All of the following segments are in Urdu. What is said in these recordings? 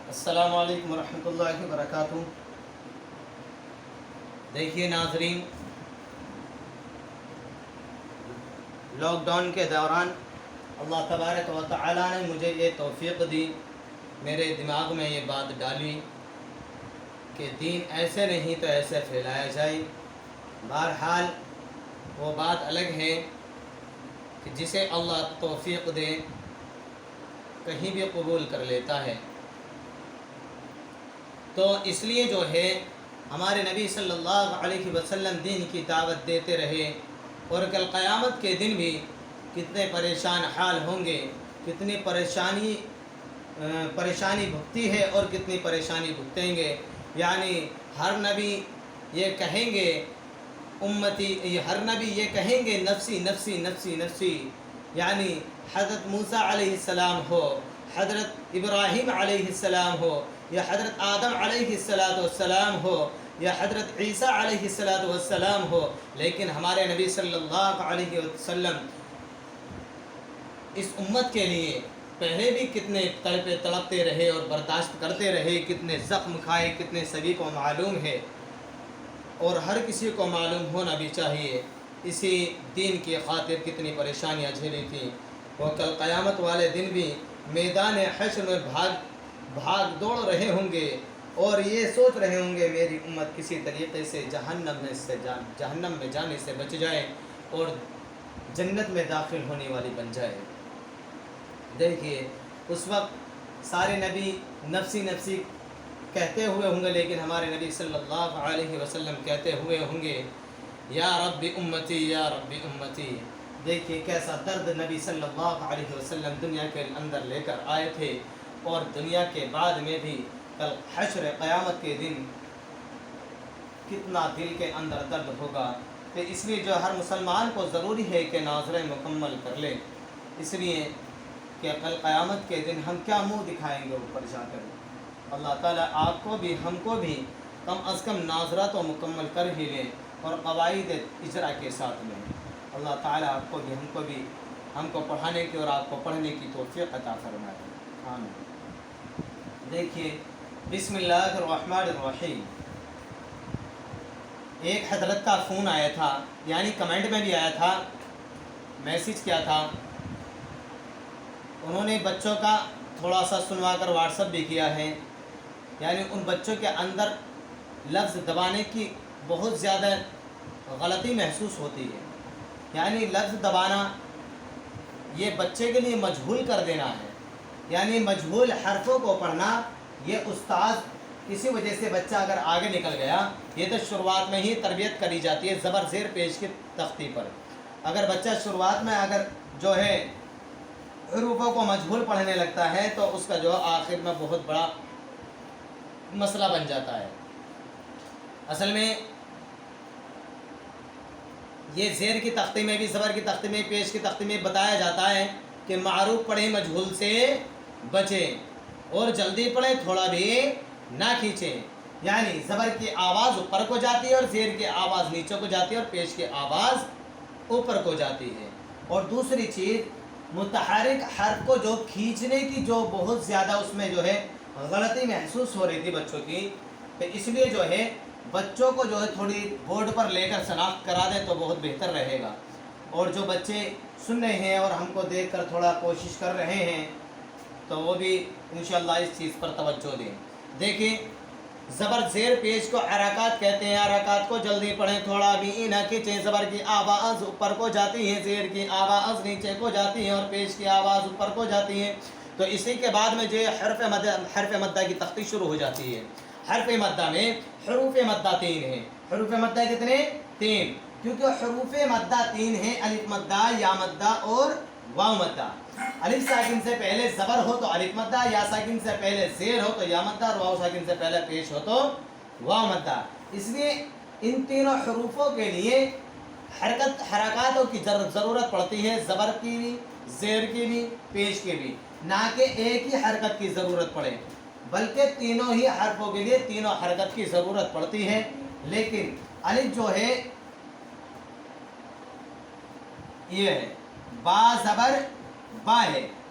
السلام علیکم ورحمۃ اللہ وبرکاتہ۔ دیکھیے ناظرین، لاک ڈاؤن کے دوران اللہ تبارک و تعالی نے مجھے یہ توفیق دی، میرے دماغ میں یہ بات ڈالی کہ دین ایسے نہیں تو ایسے پھیلایا جائے۔ بہرحال وہ بات الگ ہے کہ جسے اللہ توفیق دے کہیں بھی قبول کر لیتا ہے۔ تو اس لیے جو ہے ہمارے نبی صلی اللہ علیہ وسلم دین کی دعوت دیتے رہے، اور کل قیامت کے دن بھی کتنے پریشان حال ہوں گے، کتنی پریشانی بھگتی ہے اور کتنی پریشانی بھگتیں گے۔ یعنی ہر نبی یہ کہیں گے ہر نبی یہ کہیں گے نفسی نفسی نفسی نفسی۔ یعنی حضرت موسیٰ علیہ السلام ہو، حضرت ابراہیم علیہ السلام ہو، یا حضرت آدم علیہ السلام ہو، یا حضرت عیسیٰ علیہ السلام ہو، لیکن ہمارے نبی صلی اللہ علیہ وسلم اس امت کے لیے پہلے بھی کتنے تڑپتے رہے اور برداشت کرتے رہے، کتنے زخم کھائے، کتنے سبھی کو معلوم ہے اور ہر کسی کو معلوم ہونا بھی چاہیے۔ اسی دین کی خاطر کتنی پریشانیاں جھیلی تھیں۔ وہ کل قیامت والے دن بھی میدان حشر میں بھاگ دوڑ رہے ہوں گے اور یہ سوچ رہے ہوں گے میری امت کسی طریقے سے جہنم میں جانے سے بچ جائے اور جنت میں داخل ہونے والی بن جائے۔ دیکھیے اس وقت سارے نبی نفسی نفسی کہتے ہوئے ہوں گے، لیکن ہمارے نبی صلی اللہ علیہ وسلم کہتے ہوئے ہوں گے یا رب امتی یا رب امتی۔ دیکھیے کیسا درد نبی صلی اللہ علیہ وسلم دنیا کے اندر لے کر آئے تھے، اور دنیا کے بعد میں بھی کل حشر قیامت کے دن کتنا دل کے اندر درد ہوگا۔ تو اس لیے جو ہر مسلمان کو ضروری ہے کہ ناظریں مکمل کر لے، اس لیے کہ کل قیامت کے دن ہم کیا منہ دکھائیں گے اوپر جا کر۔ اللہ تعالیٰ آپ کو بھی ہم کو بھی کم از کم ناظرہ تو مکمل کر ہی لیں، اور قواعد اجرا کے ساتھ میں۔ اللہ تعالیٰ آپ کو بھی ہم کو پڑھانے کی اور آپ کو پڑھنے کی توفیق عطا فرمائے۔ آمین۔ دیکھیے بسم اللہ الرحمن الرحیم۔ ایک حضرت کا فون آیا تھا، یعنی کمنٹ میں بھی آیا تھا، میسج کیا تھا، انہوں نے بچوں کا تھوڑا سا سنوا کر واٹس ایپ بھی کیا ہے۔ یعنی ان بچوں کے اندر لفظ دبانے کی بہت زیادہ غلطی محسوس ہوتی ہے۔ یعنی لفظ دبانا یہ بچے کے لیے مجہول کر دینا ہے، یعنی مجہول حرفوں کو پڑھنا۔ یہ استاد کسی وجہ سے بچہ اگر آگے نکل گیا، یہ تو شروعات میں ہی تربیت کری جاتی ہے زبر زیر پیش کی تختی پر۔ اگر بچہ شروعات میں جو ہے حروفوں کو مجہول پڑھنے لگتا ہے تو اس کا جو آخر میں بہت بڑا مسئلہ بن جاتا ہے۔ اصل میں یہ زیر کی تختی میں بھی، زبر کی تختی میں، پیش کی تختی میں بتایا جاتا ہے کہ معروف پڑھیں مجہول سے بچیں، اور جلدی پڑھیں تھوڑا بھی نہ کھینچیں۔ یعنی زبر کی آواز اوپر کو جاتی ہے اور زیر کی آواز نیچے کو جاتی ہے اور پیش کی آواز اوپر کو جاتی ہے۔ اور دوسری چیز، متحرک حرف کو جو کھینچنے کی جو بہت زیادہ اس میں جو ہے غلطی محسوس ہو رہی تھی بچوں کی، تو اس لیے جو ہے بچوں کو جو ہے تھوڑی بورڈ پر لے کر شناخت کرا دیں تو بہت بہتر رہے گا۔ اور جو بچے سن رہے ہیں اور ہم کو دیکھ کر تھوڑا کوشش کر رہے ہیں تو وہ بھی انشاءاللہ اس چیز پر توجہ دیں۔ دیکھیں زبر زیر پیش کو حرکات کہتے ہیں، حرکات کو جلدی پڑھیں، تھوڑا بھی نہ کھینچیں۔ زبر کی آواز اوپر کو جاتی ہے، زیر کی آواز نیچے کو جاتی ہے اور پیش کی آواز اوپر کو جاتی ہے۔ تو اسی کے بعد میں جو حرف مدہ کی تختی شروع ہو جاتی ہے۔ حرف مدہ میں حروف مدہ 3 ہیں۔ حروف مدہ کتنے؟ 3، کیونکہ حروف مدہ 3 ہیں، الف مدہ، یا مدہ اور واو مدہ۔ الف ساکن سے پہلے زبر ہو تو الف مدہ، یا ساکن سے پہلے زیر ہو تو یا مدہ، اور واو ساکن سے پہلے پیش ہو تو واو مدہ۔ اس لیے ان تینوں حروفوں کے لیے حرکاتوں کی ضرورت پڑتی ہے، زبر کی بھی، زیر کی بھی، پیش کی بھی، نہ کہ ایک ہی حرکت کی ضرورت پڑے، بلکہ تینوں ہی حرفوں کے لیے تینوں حرکت کی ضرورت پڑتی ہے۔ لیکن الف جو ہے یہ ہے با زبر با ہے،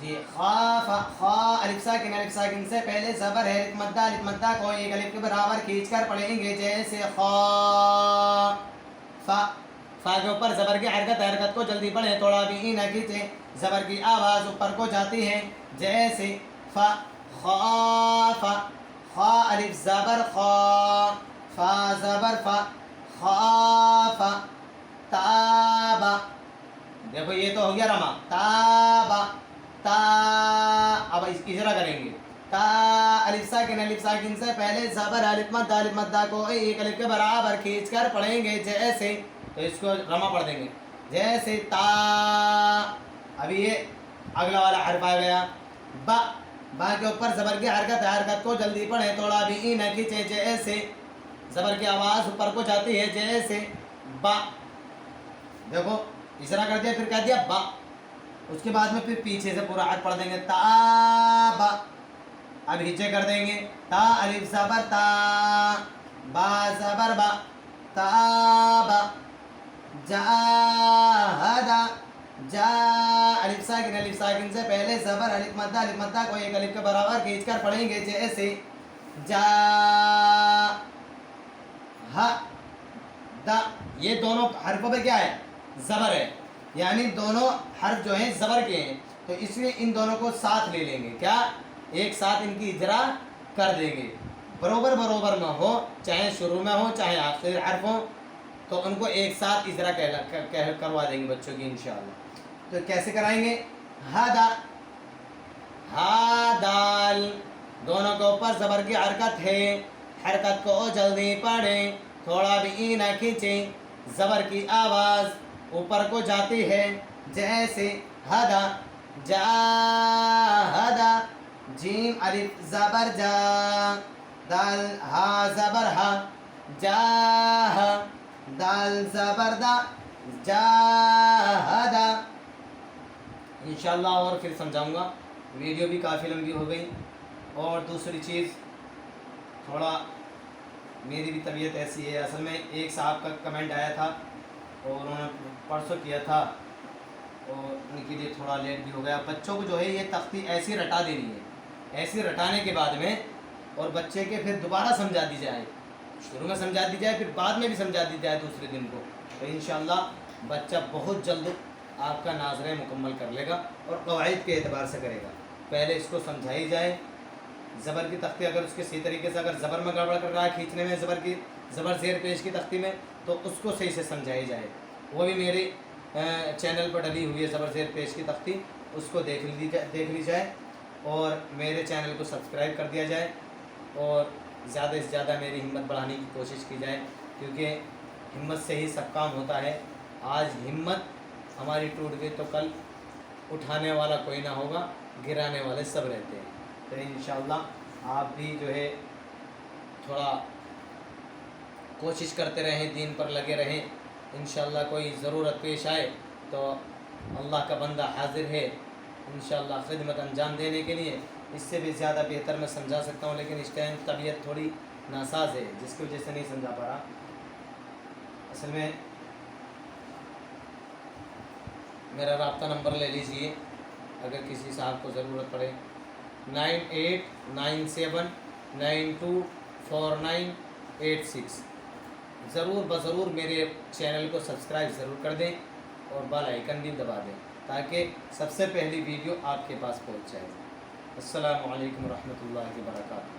جی خا الف ساکن سے پہلے زبر ہے، الف مدہ کو ایک الف کے برابر کھینچ کر پڑھیں گے، جیسے خا فا کے اوپر زبر کی حرکت کو جلدی پڑھیں، تھوڑا بھی نہ کھینچیں، زبر کی آواز اوپر کو جاتی ہے، جیسے فا خا الف زبر خا، فا زبر فا، خافا تابا، دیکھو یہ تو ہو گیا رما، تابا تا، اب اجرا کریں گے، تا الف ساکن سے پہلے زبر الف مدہ کو ایک الف کے برابر کھینچ کر پڑھیں گے، جیسے، تو اس کو رما پڑھ دیں گے، جیسے تا، ابھی یہ اگلا والا حرف آ گیا، با کے اوپر زبر کی حرکت کو جلدی پڑھیں، تھوڑا بھی نہ کھینچیں، جیسے زبر کی آواز اوپر کو جاتی ہے، جیسے با، دیکھو اجرا کر دیا، پھر کہہ دیا با، اس کے بعد میں پھر پیچھے سے پورا حرف پڑھ دیں گے، تابا، اب ہچے کر دیں گے، تا الف زبر تا، با زبر با، تابا، جاہدا، جا الف ساکن سے پہلے زبر الف مدہ کو ایک الف کے برابر کھینچ کر پڑھیں گے، جیسے جا ہا دا، یہ دونوں حرفوں پہ کیا ہے؟ زبر ہے، یعنی دونوں حرف جو ہیں زبر کے ہیں، تو اس لیے ان دونوں کو ساتھ لے لیں گے، کیا ایک ساتھ ان کی اجرا کر دیں گے، برابر میں ہو، چاہے شروع میں ہو چاہے آخری حرف ہو، تو ان کو ایک ساتھ اجرا کروا دیں گے بچوں کی انشاءاللہ۔ تو کیسے کرائیں گے؟ ہادا، ہا دال، دونوں کے اوپر زبر کی حرکت ہے، حرکت کو جلدی پڑھیں، تھوڑا بھی نہ کھینچیں، زبر کی آواز اوپر کو جاتی ہے، جیسے ہدا، جاہدا، جیم الف زبر جا، دال ہا زبر ہا، جاہ، دال زبر دا، جاہدا، انشاءاللہ اور پھر سمجھاؤں گا، ویڈیو بھی کافی لمبی ہو گئی۔ اور دوسری چیز، تھوڑا میری بھی طبیعت ایسی ہے، اصل میں ایک صاحب کا کمنٹ آیا تھا اور انہوں نے پرسوں کیا تھا، اور ان کے لیے تھوڑا لیٹ بھی ہو گیا۔ بچوں کو جو ہے یہ تختی ایسی رٹا دینی ہے، ایسی رٹانے کے بعد میں، اور بچے کے پھر دوبارہ سمجھا دی جائے، شروع میں سمجھا دی جائے پھر بعد میں بھی سمجھا دی جائے دوسرے دن کو، تو انشاءاللہ بچہ بہت جلد آپ کا ناظرہ مکمل کر لے گا اور قواعد کے اعتبار سے کرے گا۔ پہلے اس کو سمجھائی جائے، زبر کی تختی اگر اس کے صحیح طریقے سے، اگر زبر میں گڑبڑ کر رہا ہے کھینچنے میں، زبر زیر پیش کی تختی میں، تو اس کو صحیح سے سمجھائی جائے۔ وہ بھی میرے چینل پر ڈلی ہوئی ہے زبر زیر پیش کی تختی، اس کو دیکھ لی جائے، اور میرے چینل کو سبسکرائب کر دیا جائے، اور زیادہ سے زیادہ میری ہمت بڑھانے کی کوشش کی جائے، کیونکہ ہمت سے ہی سب کام ہوتا ہے۔ آج ہمت ہماری ٹوٹ گئی تو کل اٹھانے والا کوئی نہ ہوگا، گرانے والے سب رہتے ہیں۔ تو انشاءاللہ آپ بھی جو ہے تھوڑا کوشش کرتے رہیں، دین پر لگے رہیں، انشاءاللہ کوئی ضرورت پیش آئے تو اللہ کا بندہ حاضر ہے انشاءاللہ خدمت انجام دینے کے لیے۔ اس سے بھی زیادہ بہتر میں سمجھا سکتا ہوں، لیکن اس ٹائم طبیعت تھوڑی ناساز ہے، جس کی وجہ سے نہیں سمجھا پا رہا۔ اصل میں میرا رابطہ نمبر لے لیجئے اگر کسی صاحب کو ضرورت پڑے، 98929496۔ ضرور میرے چینل کو سبسکرائب ضرور کر دیں اور بیل آئیکن بھی دبا دیں، تاکہ سب سے پہلی ویڈیو آپ کے پاس پہنچ جائے۔ السلام علیکم ورحمۃ اللہ وبرکاتہ۔